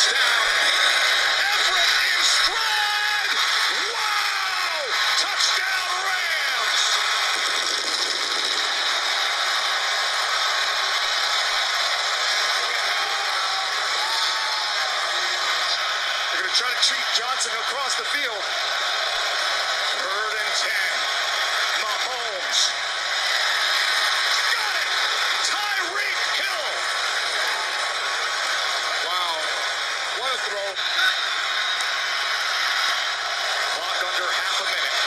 touchdown. Everett in stride. Wow! Touchdown Rams. They're going to try to treat Johnson across the field. 3rd and 10. Mahomes. Got it. Tyreek Hill. Wow. What a throw. Clock under half a minute.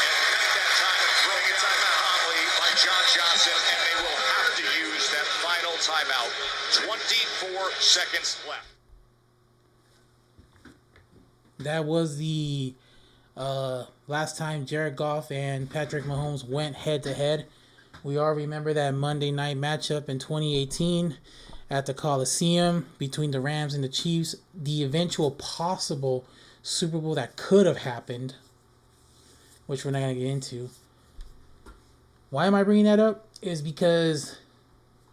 And at that time, throwing it timeout calmly by John Johnson, and they will have to use that final timeout. 24 seconds left. That was the last time Jared Goff and Patrick Mahomes went head-to-head. We all remember that Monday night matchup in 2018 at the Coliseum between the Rams and the Chiefs, the eventual possible Super Bowl that could have happened, which we're not going to get into. Why am I bringing that up? Is because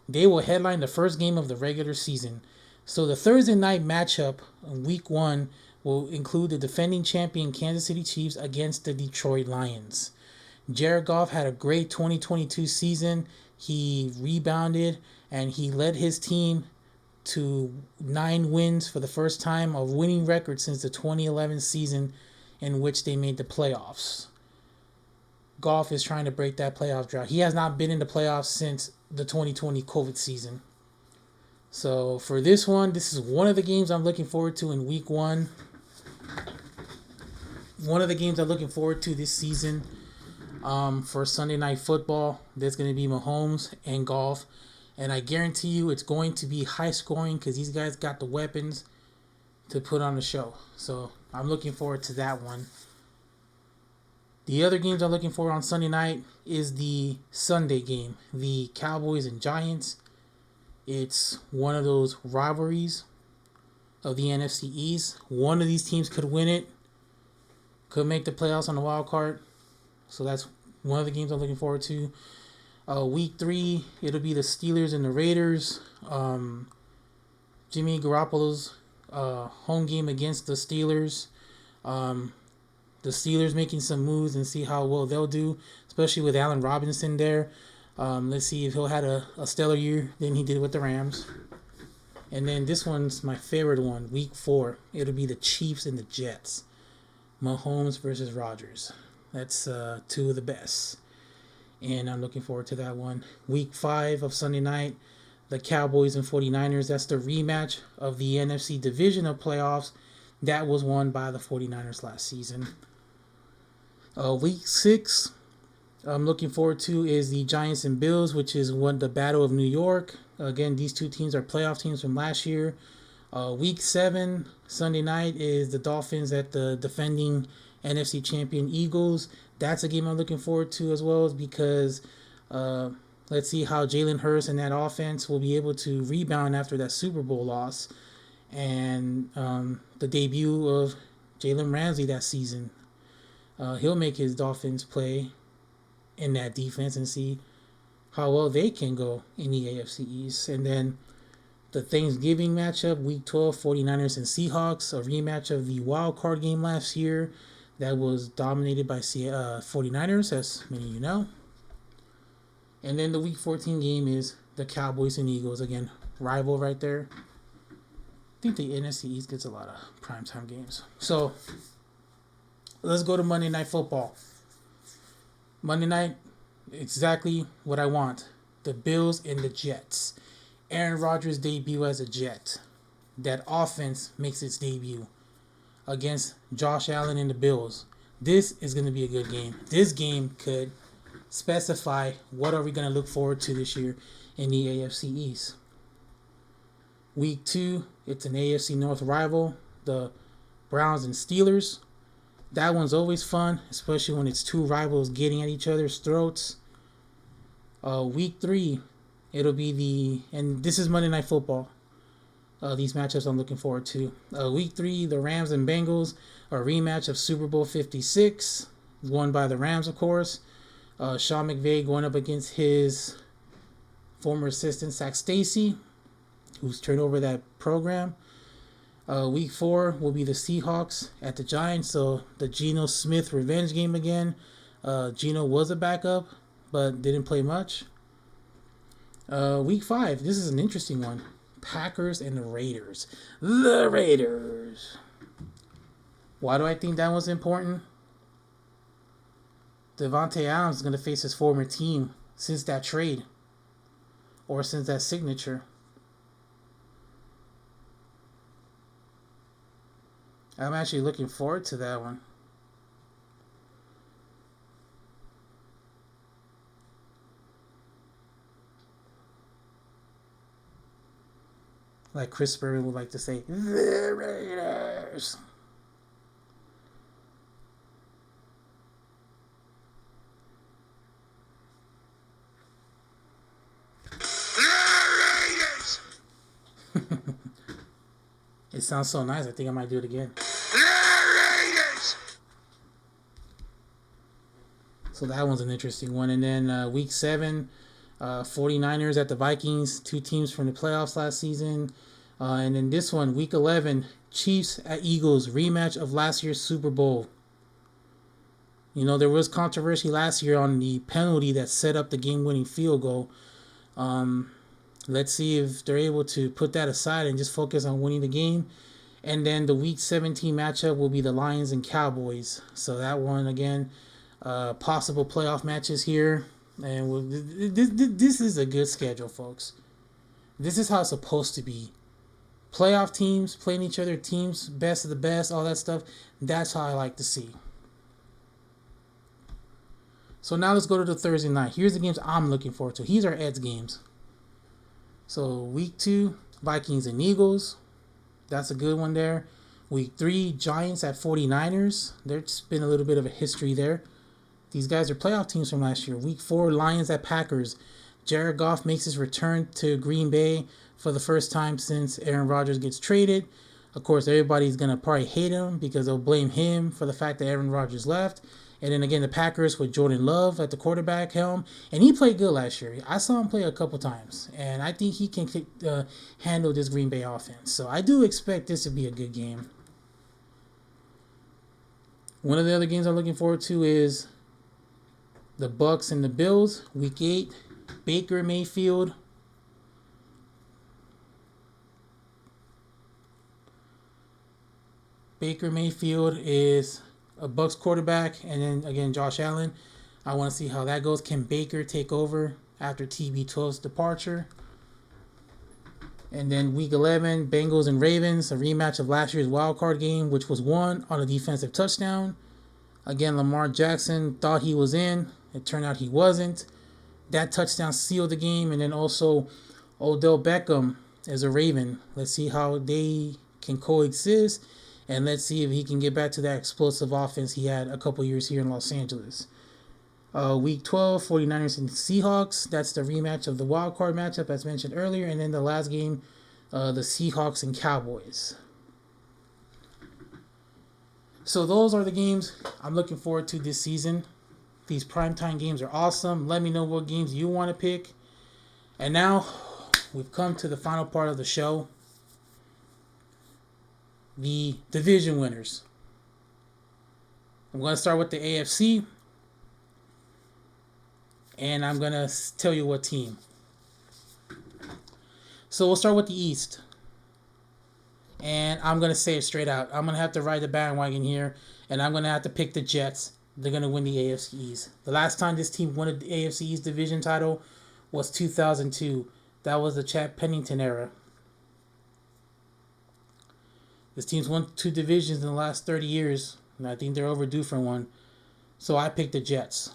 they will headline the first game of the regular season. So the Thursday night matchup in Week 1 will include the defending champion Kansas City Chiefs against the Detroit Lions. Jared Goff had a great 2022 season. He rebounded and he led his team to 9 wins for the first time, a winning record since the 2011 season in which they made the playoffs. Goff is trying to break that playoff drought. He has not been in the playoffs since the 2020 COVID season. So for this one, this is one of the games I'm looking forward to in Week 1. One of the games I'm looking forward to this season for Sunday Night Football. There's going to be Mahomes and Goff. And I guarantee you it's going to be high scoring because these guys got the weapons to put on the show. So I'm looking forward to that one. The other games I'm looking for on Sunday night is the Sunday game, the Cowboys and Giants. It's one of those rivalries of the NFC East. One of these teams could win it, could make the playoffs on the wild card. So that's one of the games I'm looking forward to. Week 3, it'll be the Steelers and the Raiders. Jimmy Garoppolo's home game against the Steelers. The Steelers making some moves and see how well they'll do, especially with Allen Robinson there. Let's see if he'll had a stellar year than he did with the Rams. And then this one's my favorite one, Week 4. It'll be the Chiefs and the Jets. Mahomes versus Rodgers. That's 2 of the best. And I'm looking forward to that one. Week 5 of Sunday night, the Cowboys and 49ers. That's the rematch of the NFC Divisional Playoffs. That was won by the 49ers last season. Week 6, I'm looking forward to is the Giants and Bills, which is the Battle of New York. Again, these two teams are playoff teams from last year. Week 7, Sunday night, is the Dolphins at the defending NFC champion Eagles. That's a game I'm looking forward to as well, because let's see how Jalen Hurts and that offense will be able to rebound after that Super Bowl loss. And the debut of Jalen Ramsey that season. He'll make his Dolphins play in that defense and see how well they can go in the AFC East. And then the Thanksgiving matchup, Week 12, 49ers and Seahawks, a rematch of the wild card game last year that was dominated by 49ers, as many of you know. And then the Week 14 game is the Cowboys and Eagles. Again, rival right there. I think the NFC East gets a lot of primetime games. So let's go to Monday Night Football. Monday night, exactly what I want. The Bills and the Jets. Aaron Rodgers' debut as a Jet. That offense makes its debut against Josh Allen and the Bills. This is going to be a good game. This game could specify what are we going to look forward to this year in the AFC East. Week 2, it's an AFC North rival, the Browns and Steelers. That one's always fun, especially when it's two rivals getting at each other's throats. Week 3, it'll be and this is Monday Night Football. These matchups I'm looking forward to. Week 3, the Rams and Bengals, a rematch of Super Bowl 56, won by the Rams, of course. Sean McVay going up against his former assistant, Zach Stacy. who's turned over that program. Week 4 will be the Seahawks at the Giants. So the Geno Smith revenge game again. Geno was a backup, but didn't play much. Week 5, this is an interesting one. Packers and the Raiders. The Raiders. Why do I think that was important? Devontae Adams is going to face his former team since that trade. Or since that signature. I'm actually looking forward to that one. Like Chris Berman would like to say, the Raiders. It sounds so nice. I think I might do it again. So that one's an interesting one. And then week 7, 49ers at the Vikings. 2 teams from the playoffs last season. And then this one, week 11, Chiefs at Eagles. Rematch of last year's Super Bowl. You know, there was controversy last year on the penalty that set up the game-winning field goal. Let's see if they're able to put that aside and just focus on winning the game. And then the Week 17 matchup will be the Lions and Cowboys. So that one, again, possible playoff matches here. And this is a good schedule, folks. This is how it's supposed to be. Playoff teams playing each other, teams, best of the best, all that stuff. That's how I like to see. So now let's go to the Thursday night. Here's the games I'm looking forward to. These are Ed's games. So week 2, Vikings and Eagles. That's a good one there. Week 3, Giants at 49ers. There's been a little bit of a history there. These guys are playoff teams from last year. Week 4, Lions at Packers. Jared Goff makes his return to Green Bay for the first time since Aaron Rodgers gets traded. Of course, everybody's going to probably hate him because they'll blame him for the fact that Aaron Rodgers left. And then again, the Packers with Jordan Love at the quarterback helm. And he played good last year. I saw him play a couple times. And I think he can handle this Green Bay offense. So I do expect this to be a good game. One of the other games I'm looking forward to is the Bucks and the Bills. Week 8, Baker Mayfield. Baker Mayfield is a Bucks quarterback, and then again Josh Allen. I want to see how that goes. Can Baker take over after TB12's departure? And then week 11, Bengals and Ravens, a rematch of last year's wild card game, which was won on a defensive touchdown. Again, Lamar Jackson thought he was in. It turned out he wasn't. That touchdown sealed the game. And then also Odell Beckham as a Raven. Let's see how they can coexist. And let's see if he can get back to that explosive offense he had a couple years here in Los Angeles. Week 12, 49ers and Seahawks. That's the rematch of the wild card matchup as mentioned earlier. And then the last game, the Seahawks and Cowboys. So those are the games I'm looking forward to this season. These primetime games are awesome. Let me know what games you want to pick. And now we've come to the final part of the show. The division winners. I'm going to start with the AFC. And I'm going to tell you what team. So we'll start with the East. And I'm going to say it straight out. I'm going to have to ride the bandwagon here. And I'm going to have to pick the Jets. They're going to win the AFC East. The last time this team won the AFC East division title was 2002. That was the Chad Pennington era. This team's won 2 divisions in the last 30 years, and I think they're overdue for one. So I picked the Jets.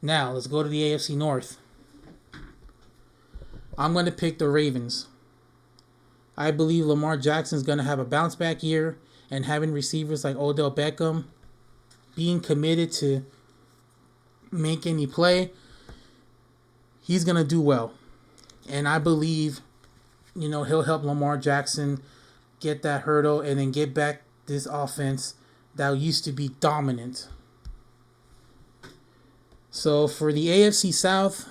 Now, let's go to the AFC North. I'm going to pick the Ravens. I believe Lamar Jackson's going to have a bounce-back year, and having receivers like Odell Beckham being committed to make any play, he's going to do well. And I believe, he'll help Lamar Jackson get that hurdle and then get back this offense that used to be dominant. So for the AFC South,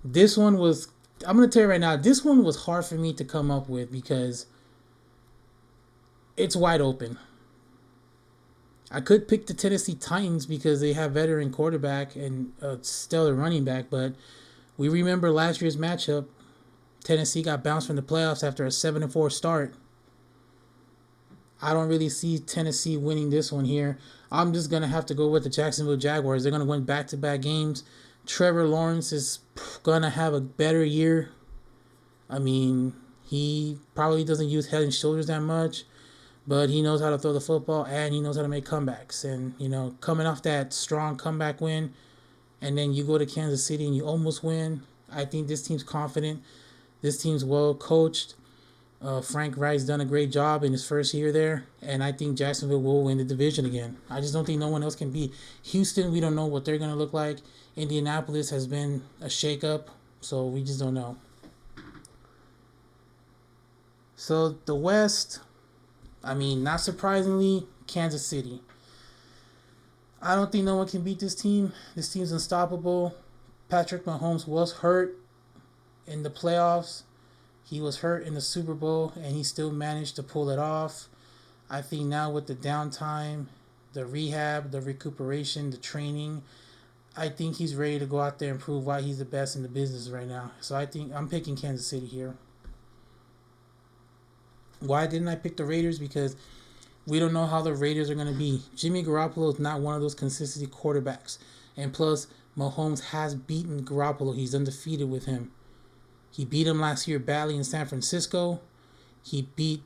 this one was I'm going to tell you right now, this one was hard for me to come up with because it's wide open. I could pick the Tennessee Titans because they have veteran quarterback and a stellar running back, but we remember last year's matchup. Tennessee got bounced from the playoffs after a 7-4 start. I don't really see Tennessee winning this one here. I'm just going to have to go with the Jacksonville Jaguars. They're going to win back-to-back games. Trevor Lawrence is going to have a better year. I mean, he probably doesn't use Head and Shoulders that much, but he knows how to throw the football and he knows how to make comebacks. And, you know, coming off that strong comeback win, and then you go to Kansas City and you almost win, I think this team's confident. This team's well coached. Frank Reich's done a great job in his first year there, and I think Jacksonville will win the division again. I just don't think no one else can beat Houston. We don't know what they're going to look like. Indianapolis has been a shakeup, so we just don't know. So the West, I mean, not surprisingly, Kansas City. I don't think no one can beat this team. This team's unstoppable. Patrick Mahomes was hurt in the playoffs. He was hurt in the Super Bowl, and he still managed to pull it off. I think now with the downtime, the rehab, the recuperation, the training, I think he's ready to go out there and prove why he's the best in the business right now. So I think I'm picking Kansas City here. Why didn't I pick the Raiders? Because we don't know how the Raiders are going to be. Jimmy Garoppolo is not one of those consistency quarterbacks. And plus, Mahomes has beaten Garoppolo. He's undefeated with him. He beat him last year badly in San Francisco. He beat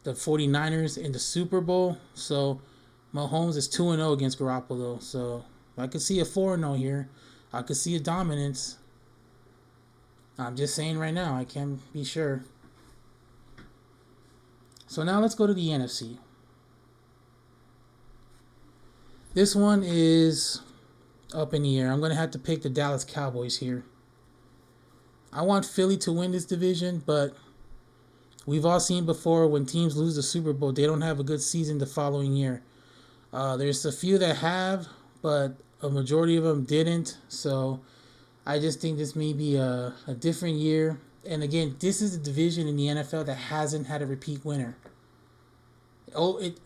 the 49ers in the Super Bowl. So Mahomes is 2-0 against Garoppolo. So I could see a 4-0 here. I could see a dominance. I'm just saying right now. I can't be sure. So now let's go to the NFC. This one is up in the air. I'm going to have to pick the Dallas Cowboys here. I want Philly to win this division, but we've all seen before when teams lose the Super Bowl, they don't have a good season the following year. There's a few that have, but a majority of them didn't. So I just think this may be a different year. And again, this is a division in the NFL that hasn't had a repeat winner.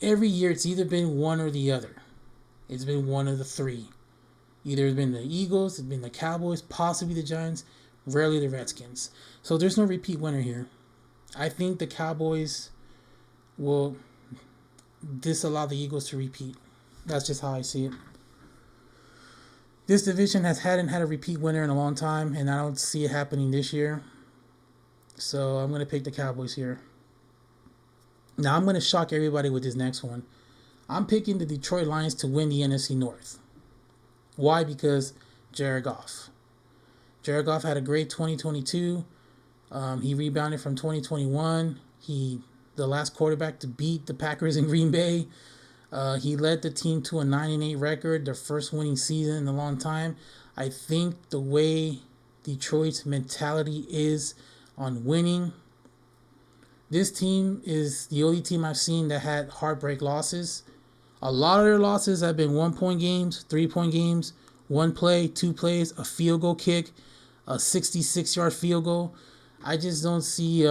Every year it's either been one or the other. It's been one of the three. Either it's been the Eagles, it's been the Cowboys, possibly the Giants, rarely the Redskins. So there's no repeat winner here. I think the Cowboys will disallow the Eagles to repeat. That's just how I see it. This division hadn't had a repeat winner in a long time, and I don't see it happening this year. So I'm going to pick the Cowboys here. Now I'm going to shock everybody with this next one. I'm picking the Detroit Lions to win the NFC North. Why? Because Jared Goff. Jared Goff had a great 2022. He rebounded from 2021. The last quarterback to beat the Packers in Green Bay. He led the team to a 9-8 record, their first winning season in a long time. I think the way Detroit's mentality is on winning, this team is the only team I've seen that had heartbreak losses. A lot of their losses have been 1-point games, 3-point games, 1 play, 2 plays, a field goal kick, a 66-yard field goal. I just don't see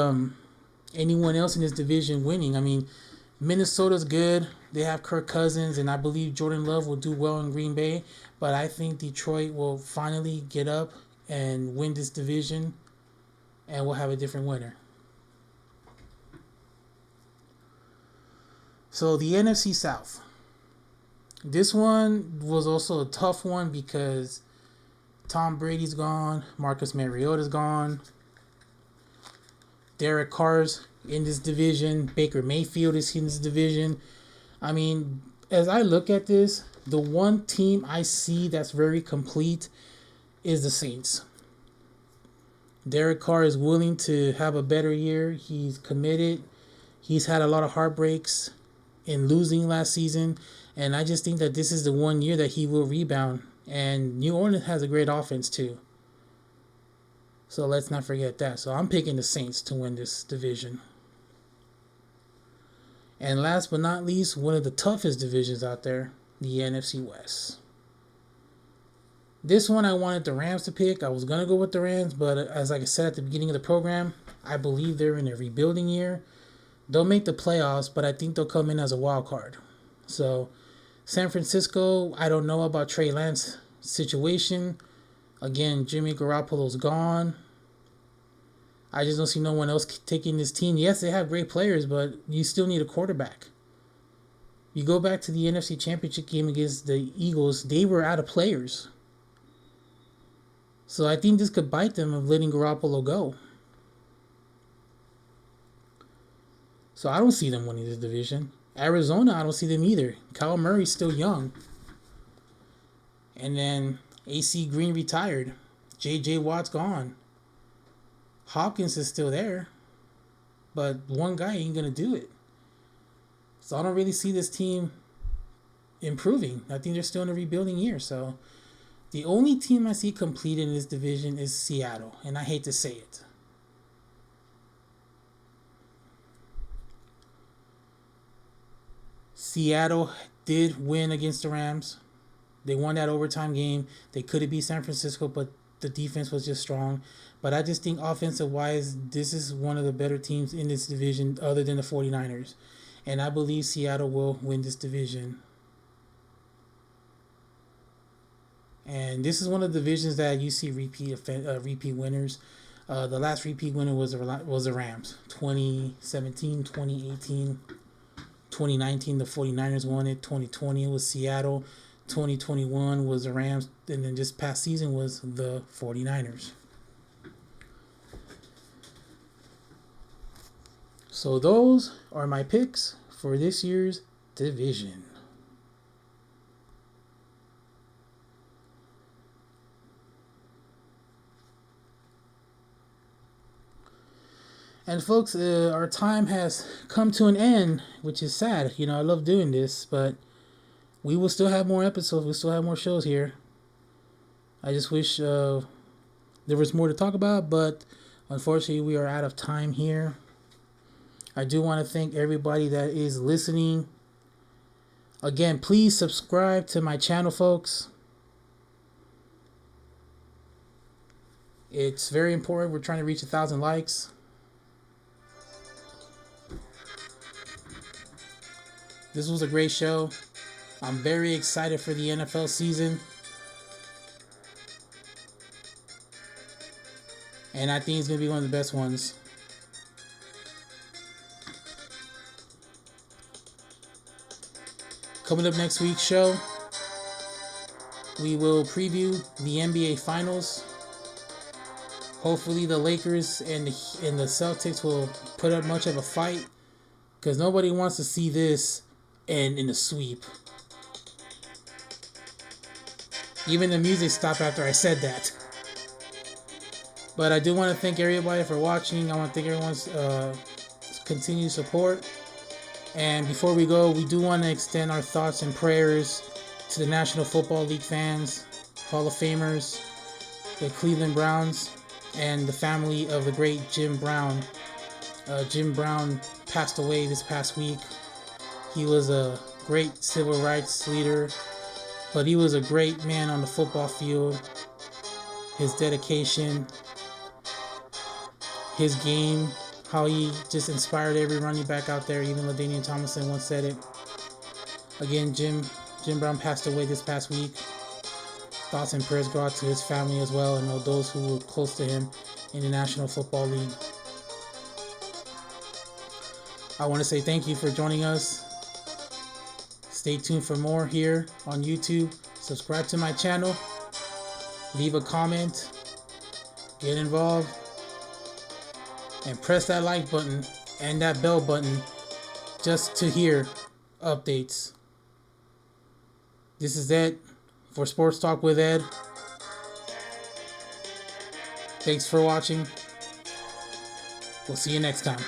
anyone else in this division winning. I mean, Minnesota's good. They have Kirk Cousins, and I believe Jordan Love will do well in Green Bay. But I think Detroit will finally get up and win this division, and we'll have a different winner. So the NFC South. This one was also a tough one because Tom Brady's gone, Marcus Mariota's gone, Derek Carr's in this division, Baker Mayfield is in this division. I mean, as I look at this, the one team I see that's very complete is the Saints. Derek Carr is willing to have a better year. He's committed. He's had a lot of heartbreaks in losing last season. And I just think that this is the one year that he will rebound. And New Orleans has a great offense too. So let's not forget that. So I'm picking the Saints to win this division. And last but not least, one of the toughest divisions out there, the NFC West. This one I wanted the Rams to pick. I was going to go with the Rams, but as like I said at the beginning of the program, I believe they're in a rebuilding year. They'll make the playoffs, but I think they'll come in as a wild card. So San Francisco, I don't know about Trey Lance situation. Again, Jimmy Garoppolo's gone. I just don't see no one else taking this team. Yes, they have great players, but you still need a quarterback. You go back to the NFC Championship game against the Eagles, they were out of players. So I think this could bite them of letting Garoppolo go. So I don't see them winning this division. Arizona, I don't see them either. Kyle Murray's still young. And then AC Green retired. J.J. Watt's gone. Hopkins is still there. But one guy ain't going to do it. So I don't really see this team improving. I think they're still in a rebuilding year. So the only team I see complete in this division is Seattle. And I hate to say it. Seattle did win against the Rams. They won that overtime game. They could have beat San Francisco, but the defense was just strong. But I just think offensive-wise, this is one of the better teams in this division other than the 49ers. And I believe Seattle will win this division. And this is one of the divisions that you see repeat winners. The last repeat winner was the Rams. 2017, 2018, 2019, the 49ers won it. 2020 it was Seattle. 2021 was the Rams. And then this past season was the 49ers. So those are my picks for this year's division. And folks, our time has come to an end, which is sad. You know, I love doing this, but we will still have more episodes. We'll still have more shows here. I just wish there was more to talk about, but unfortunately, we are out of time here. I do want to thank everybody that is listening. Again, please subscribe to my channel, folks. It's very important. We're trying to reach 1,000 likes. This was a great show. I'm very excited for the NFL season. And I think it's going to be one of the best ones. Coming up next week's show, we will preview the NBA Finals. Hopefully the Lakers and the Celtics will put up much of a fight, because nobody wants to see this end in a sweep. Even the music stopped after I said that. But I do want to thank everybody for watching. I want to thank everyone's continued support. And before we go, we do want to extend our thoughts and prayers to the National Football League fans, Hall of Famers, the Cleveland Browns, and the family of the great Jim Brown. Jim Brown passed away this past week. He was a great civil rights leader, but he was a great man on the football field. His dedication, his game, how he just inspired every running back out there. Even LaDainian Tomlinson once said it. Again, Jim Brown passed away this past week. Thoughts and prayers go out to his family as well, and those who were close to him in the National Football League. I want to say thank you for joining us. Stay tuned for more here on YouTube. Subscribe to my channel. Leave a comment. Get involved. And press that like button and that bell button just to hear updates. This is Ed for Sports Talk with Ed. Thanks for watching. We'll see you next time.